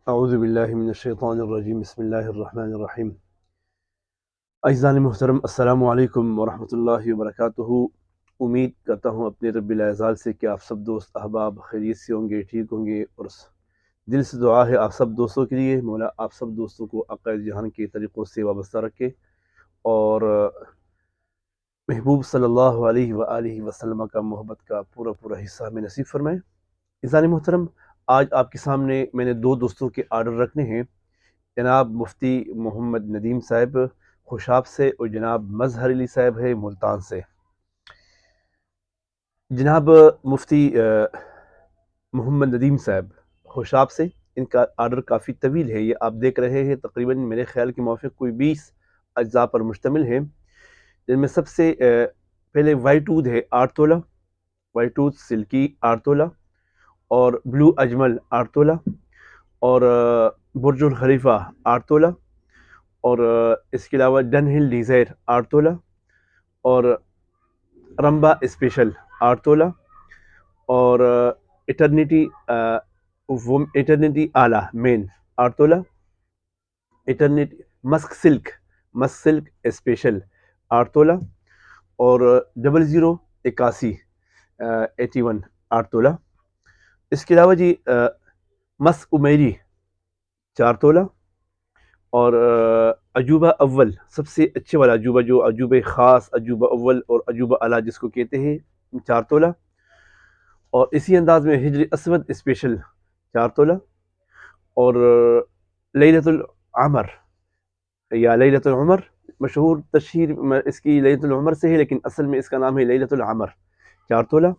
اعوذ باللہ من الشیطان الرجیم بسم اللہ الرحمن الرحیم۔ عزیزان محترم، السلام علیکم ورحمۃ اللہ وبرکاتہ۔ امید کرتا ہوں اپنے رب العزال سے کہ آپ سب دوست احباب خیریت سے ہوں گے، ٹھیک ہوں گے، اور دل سے دعا ہے آپ سب دوستوں کے لیے، مولا آپ سب دوستوں کو عقائد جہان کے طریقوں سے وابستہ رکھے اور محبوب صلی اللہ علیہ وآلہ وسلم کا محبت کا پورا حصہ ہمیں نصیب فرمائے۔ عزیزان محترم، آج آپ کے سامنے میں نے دو دوستوں کے آرڈر رکھنے ہیں، جناب مفتی محمد ندیم صاحب خوشاب سے اور جناب مظہر علی صاحب ہے ملتان سے۔ جناب مفتی محمد ندیم صاحب خوشاب سے، ان کا آرڈر کافی طویل ہے، یہ آپ دیکھ رہے ہیں، تقریباً میرے خیال کے موافق کوئی 20 اجزاء پر مشتمل ہے، جن میں سب سے پہلے وائٹ اود ہے 8 تولہ، وائٹ اود سلکی 8 تولہ، اور بلو اجمل 8 تولہ، اور برج الخلیفہ 8 تولہ، اور اس کے علاوہ ڈن ہل ڈیزائر 8 تولہ، اور رمبا اسپیشل 8 تولہ، اور ایٹرنیٹی اعلیٰ مین 8 تولہ، ایٹرنیٹی مسک سلک اسپیشل 8 تولہ، اور 0081 81 8 تولہ۔ اس کے علاوہ جی مسک امیری 4 تولہ، اور عجوبہ اول سب سے اچھے والا عجوبہ، جو عجوبہ خاص، عجوبہ اول اور عجوبہ اعلیٰ جس کو کہتے ہیں، 4 تولہ، اور اسی انداز میں ہجر اسود اسپیشل 4 تولہ، اور لیلۃ العمر یا لیلۃ العمر، مشہور تشہیر اس کی لیلۃ العمر سے ہے، لیکن اصل میں اس کا نام ہے لیلۃ العمر، 4 تولہ،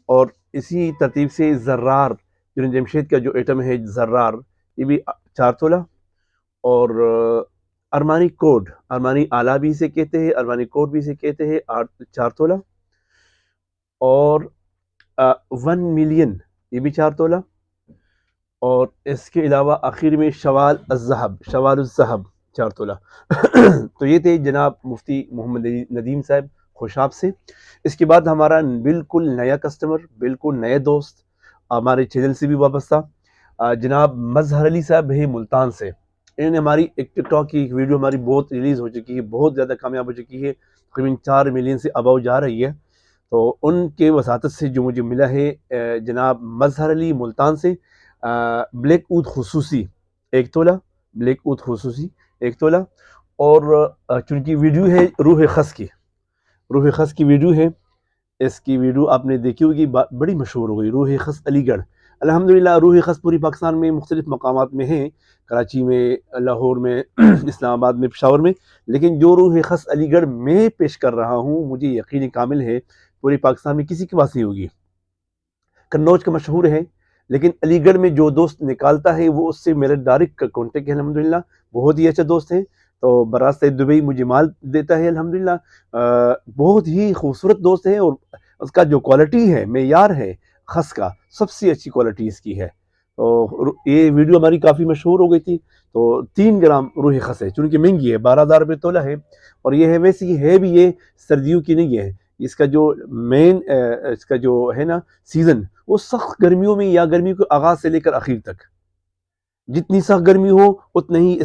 اور اسی ترتیب سے زرار جنید جمشید کا جو ایٹم ہے زرار، یہ بھی 4 تولہ، اور ارمانی کوڈ، ارمانی اعلیٰ بھی اسے کہتے ہیں، ارمانی کوڈ بھی اسے کہتے ہیں، 4 تولہ، اور 1 ملین یہ بھی 4 تولہ، اور اس کے علاوہ آخر میں شوال الذہب 4 تولہ۔ تو یہ تھے جناب مفتی محمد ندیم صاحب خوشاب سے۔ اس کے بعد ہمارا بالکل نیا کسٹمر، بالکل نئے دوست، ہمارے چینل سے بھی وابستہ، جناب مظہر علی صاحب ہے ملتان سے۔ انہوں نے ہماری ایک ٹک ٹاک کی ایک ویڈیو ہماری بہت ریلیز ہو چکی ہے، بہت زیادہ کامیاب ہو چکی ہے، تقریباً 4 ملین سے اباؤ جا رہی ہے۔ تو ان کے وساطت سے جو مجھے ملا ہے جناب مظہر علی ملتان سے، بلیک اود خصوصی 1 تولہ، بلیک اود خصوصی 1 تولہ، اور چونکہ ویڈیو ہے روح خس کی ویڈیو ہے، اس کی ویڈیو آپ نے دیکھی ہوگی، بڑی مشہور ہو گئی، روح خس علی گڑھ۔ الحمدللہ روح خس پوری پاکستان میں مختلف مقامات میں ہیں، کراچی میں، لاہور میں، اسلام آباد میں، پشاور میں، لیکن جو روح خس علی گڑھ میں پیش کر رہا ہوں، مجھے یقین کامل ہے پوری پاکستان میں کسی کے پاس نہیں ہوگی۔ قنوج کا مشہور ہے، لیکن علی گڑھ میں جو دوست نکالتا ہے وہ اس سے میرا ڈائریکٹ کانٹیکٹ ہے، الحمدللہ بہت ہی اچھا دوست ہے، تو براستہ دبئی مجھے مال دیتا ہے، الحمدللہ بہت ہی خوبصورت دوست ہے، اور اس کا جو کوالٹی ہے، معیار ہے خس کا، سب سے اچھی کوالٹی اس کی ہے۔ تو یہ ویڈیو ہماری کافی مشہور ہو گئی تھی۔ تو 3 گرام روح خس ہے، چونکہ مہنگی ہے، 12,000 روپے تولہ ہے، اور یہ ہے ویسے ہے بھی، یہ سردیوں کی نہیں ہے، اس کا جو مین اس کا جو ہے نا سیزن، وہ سخت گرمیوں میں یا گرمیوں کے آغاز سے لے کر اخیر تک، جتنی سخت گرمی ہو اتنا ہی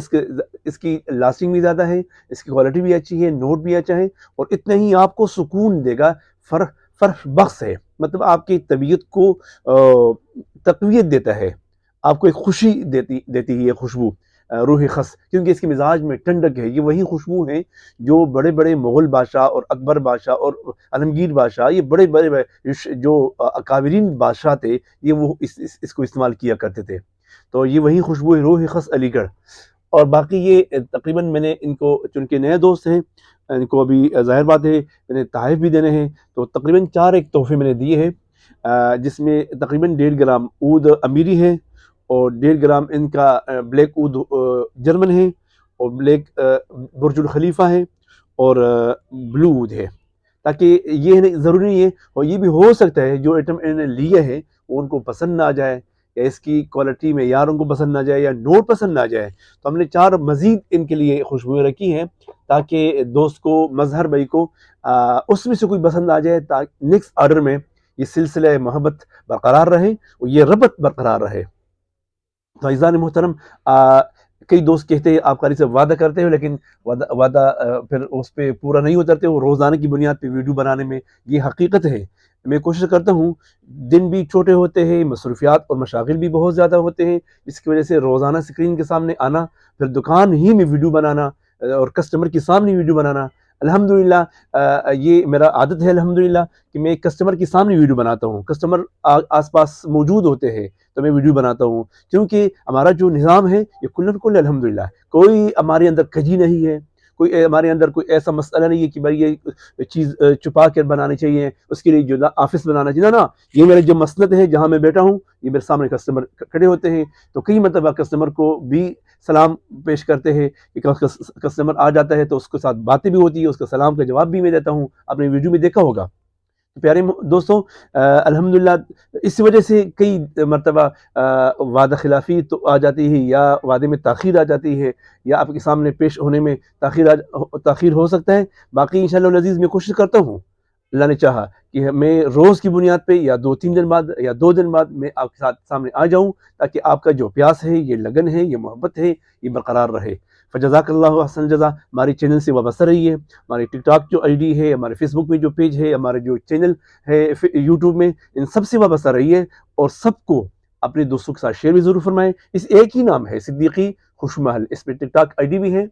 اس کی لاسٹنگ بھی زیادہ ہے، اس کی کوالٹی بھی اچھی ہے، نوٹ بھی اچھا ہے، اور اتنا ہی آپ کو سکون دے گا، فرح بخش ہے، مطلب آپ کی طبیعت کو تقویت دیتا ہے، آپ کو ایک خوشی دیتی ہے یہ خوشبو روح خس، کیونکہ اس کے مزاج میں ٹھنڈک ہے۔ یہ وہی خوشبو ہیں جو بڑے بڑے مغل بادشاہ اور اکبر بادشاہ اور عالمگیر بادشاہ، یہ بڑے بڑے جو اکابرین بادشاہ تھے، یہ وہ اس کو استعمال کیا کرتے تھے۔ تو یہ وہی خوشبو ہے روح خس علی گڑھ۔ اور باقی یہ تقریباً میں نے ان کو، چونکہ نئے دوست ہیں، ان کو ابھی ظاہر بات ہے میں نے تحائف بھی دینے ہیں، تو تقریباً 4 ایک تحفے میں نے دیے ہیں، جس میں تقریباً 1.5 گرام اود امیری ہے، اور 1.5 گرام ان کا بلیک اود جرمن ہے، اور بلیک برج الخلیفہ ہے، اور بلو اود ہے، تاکہ یہ ضروری نہیں ہے، اور یہ بھی ہو سکتا ہے جو آئٹم انہوں نے لیے ہیں وہ ان کو پسند نہ آ جائے، یا اس کی کوالٹی میں یار ان کو پسند نہ جائے، یا نوٹ پسند نہ جائے، تو ہم نے 4 مزید ان کے لیے خوشبوئیں رکھی ہیں، تاکہ دوست کو، مظہر بھائی کو اس میں سے کوئی پسند آ جائے، تاکہ نیکسٹ آرڈر میں یہ سلسلہ محبت برقرار رہے اور یہ ربط برقرار رہے۔ تو عزیزان محترم، کئی دوست کہتے ہیں آپ قاری سے وعدہ کرتے ہو لیکن وعدہ پھر اس پہ پورا نہیں اترتے ہو روزانہ کی بنیاد پہ ویڈیو بنانے میں. یہ حقیقت ہے. میں کوشش کرتا ہوں، دن بھی چھوٹے ہوتے ہیں، مصروفیات اور مشاغل بھی بہت زیادہ ہوتے ہیں، جس کی وجہ سے روزانہ اسکرین کے سامنے آنا، پھر دکان ہی میں ویڈیو بنانا اور کسٹمر کے سامنے ویڈیو بنانا. الحمدللہ یہ میرا عادت ہے الحمدللہ کہ میں کسٹمر کے سامنے ویڈیو بناتا ہوں. کسٹمر آس پاس موجود ہوتے ہیں تو میں ویڈیو بناتا ہوں، کیونکہ ہمارا جو نظام ہے یہ کلن کل الحمدللہ، کوئی ہمارے اندر کجی نہیں ہے، کوئی ہمارے اندر کوئی ایسا مسئلہ نہیں ہے کہ بھائی یہ چیز چھپا کر بنانی چاہیے، اس کے لیے جو آفس بنانا چاہیے نا. یہ میرا جو مسند ہے جہاں میں بیٹھا ہوں، یہ میرے سامنے کسٹمر کھڑے ہوتے ہیں، تو کئی مرتبہ کسٹمر کو بھی سلام پیش کرتے ہیں. کسٹمر آ جاتا ہے تو اس کے ساتھ باتیں بھی ہوتی ہے، اس کا سلام کا جواب بھی میں دیتا ہوں. آپ نے ویڈیو میں دیکھا ہوگا. پیارے دوستوں، الحمدللہ اس وجہ سے کئی مرتبہ وعدہ خلافی تو آ جاتی ہے، یا وعدے میں تاخیر آ جاتی ہے، یا آپ کے سامنے پیش ہونے میں تاخیر ہو سکتا ہے. باقی انشاءاللہ العزیز میں کوشش کرتا ہوں، اللہ نے چاہا کہ میں روز کی بنیاد پہ یا 2-3 دن بعد یا 2 دن بعد میں آپ کے ساتھ سامنے آ جاؤں، تاکہ آپ کا جو پیاس ہے، یہ لگن ہے، یہ محبت ہے، یہ برقرار رہے. فجزاک اللہ احسن جزا. ہماری چینل سے وابستہ رہیے. ہماری ٹک ٹاک جو آئی ڈی ہے، ہمارے فیس بک میں جو پیج ہے، ہمارے جو چینل ہے یوٹیوب میں، ان سب سے وابستہ رہیے اور سب کو اپنے دوستوں کے ساتھ شیئر بھی ضرور فرمائیں. اس ایک ہی نام ہے صدیقی خوش محل، اس میں ٹک ٹاک آئی ڈی بھی ہے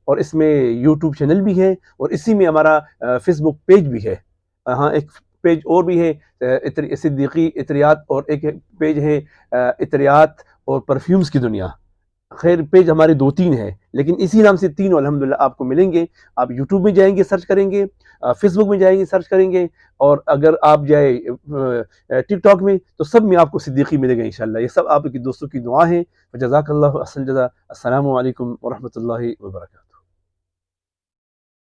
اور اس میں یوٹیوب چینل بھی ہے اور اسی میں ہمارا فیس بک پیج بھی ہے. ہاں، ایک پیج اور بھی ہے صدیقی اطریات، اور ایک پیج ہے اطریات اور پرفیومز کی دنیا. خیر پیج ہمارے 2-3 ہیں، لیکن اسی نام سے تینوں الحمدللہ آپ کو ملیں گے. آپ یوٹیوب میں جائیں گے سرچ کریں گے، فیس بک میں جائیں گے سرچ کریں گے، اور اگر آپ جائیں ٹک ٹاک میں تو سب میں آپ کو صدیقی ملے گا انشاءاللہ. یہ سب آپ کے دوستوں کی دعا ہیں. جزاک اللہ احسن جزا. السلام علیکم ورحمۃ اللہ وبرکاتہ.